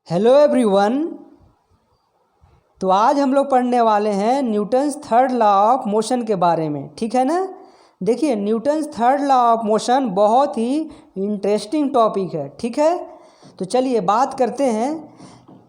Hello everyone. तो आज हम लोग पढ़ने वाले हैं Newton's third law of motion के बारे में। ठीक है ना। देखिए, Newton's third law of motion बहुत ही इंटरेस्टिंग टॉपिक है। ठीक है, तो चलिए बात करते हैं।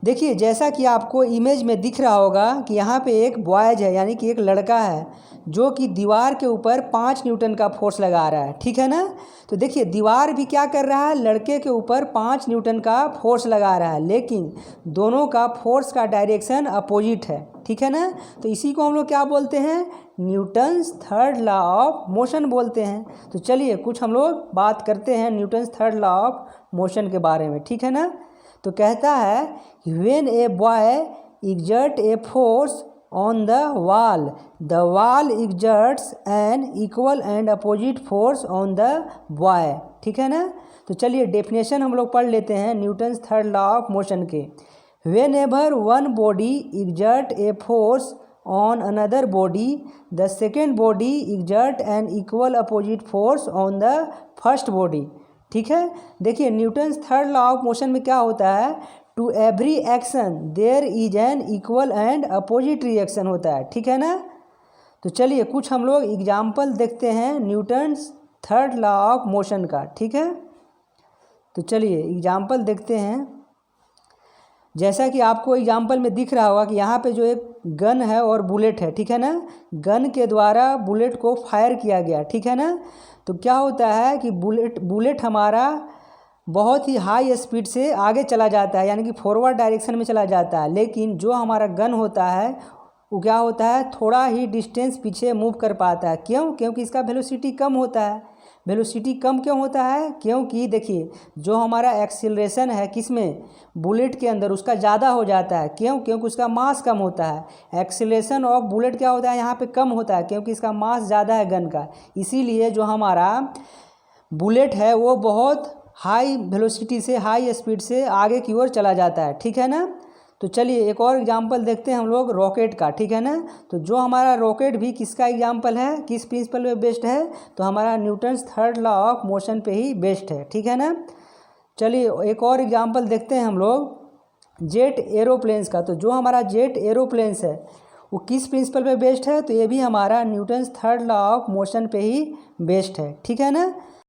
देखिए, जैसा कि आपको इमेज में दिख रहा होगा कि यहाँ पे एक बॉयज है, यानी कि एक लड़का है जो कि दीवार के ऊपर 5 न्यूटन का फोर्स लगा रहा है। ठीक है ना। तो देखिए, दीवार भी क्या कर रहा है, लड़के के ऊपर 5 न्यूटन का फोर्स लगा रहा है, लेकिन दोनों का फोर्स का डायरेक्शन अपोजिट है। ठीक है ना। तो इसी को हम लोग क्या बोलते हैं, Newton's third law of motion बोलते हैं। तो चलिए कुछ हम लोग बात करते हैं Newton's third law of motion के बारे में। ठीक है ना। तो कहता है when a boy exert a force on the wall exerts an equal and opposite force on the boy। ठीक है ना। तो चलिए डेफिनेशन हम लोग पढ़ लेते हैं Newton's third law of motion के। whenever one body exert a force on another body, the second body exert an equal opposite force on the first body। ठीक है। देखिए, Newton's third law of motion में क्या होता है, to every action there is an equal and opposite reaction होता है। ठीक है ना। तो चलिए कुछ हम लोग एग्जाम्पल देखते हैं Newton's third law of motion का। ठीक है, तो चलिए एग्जाम्पल देखते हैं। जैसा कि आपको एग्जाम्पल में दिख रहा होगा कि यहाँ पे जो एक गन है और बुलेट है। ठीक है ना। गन के द्वारा बुलेट को फायर किया गया। ठीक है ना। तो क्या होता है कि बुलेट हमारा बहुत ही हाई स्पीड से आगे चला जाता है, यानी कि फॉरवर्ड डायरेक्शन में चला जाता है, लेकिन जो हमारा गन होता है वो क्या होता है, थोड़ा ही डिस्टेंस पीछे मूव कर पाता है। क्यों? क्योंकि इसका वेलोसिटी कम होता है। वेलोसिटी कम क्यों होता है? क्योंकि देखिए, जो हमारा एक्सीलरेशन है किसमें, बुलेट के अंदर, उसका ज़्यादा हो जाता है। क्यों? क्योंकि उसका मास कम होता है। एक्सीलरेशन ऑफ बुलेट क्या होता है, यहाँ पे कम होता है, क्योंकि इसका मास ज़्यादा है गन का। इसीलिए जो हमारा बुलेट है वो बहुत हाई वेलोसिटी से, हाई स्पीड से आगे की ओर चला जाता है। ठीक है ना। तो चलिए एक और एग्जांपल देखते हैं हम लोग रॉकेट का। ठीक है ना। तो जो हमारा रॉकेट भी किसका एग्जांपल है, किस प्रिंसिपल पे बेस्ड है, तो हमारा Newton's third law of motion पे ही बेस्ड है। ठीक है ना। चलिए एक और एग्जांपल देखते हैं हम लोग जेट एरोप्लेन्स का। तो जो हमारा जेट एरोप्लेन्स है वो किस प्रिंसिपल पे बेस्ड है, तो ये भी हमारा Newton's third law of motion पे ही बेस्ड है। ठीक है ना।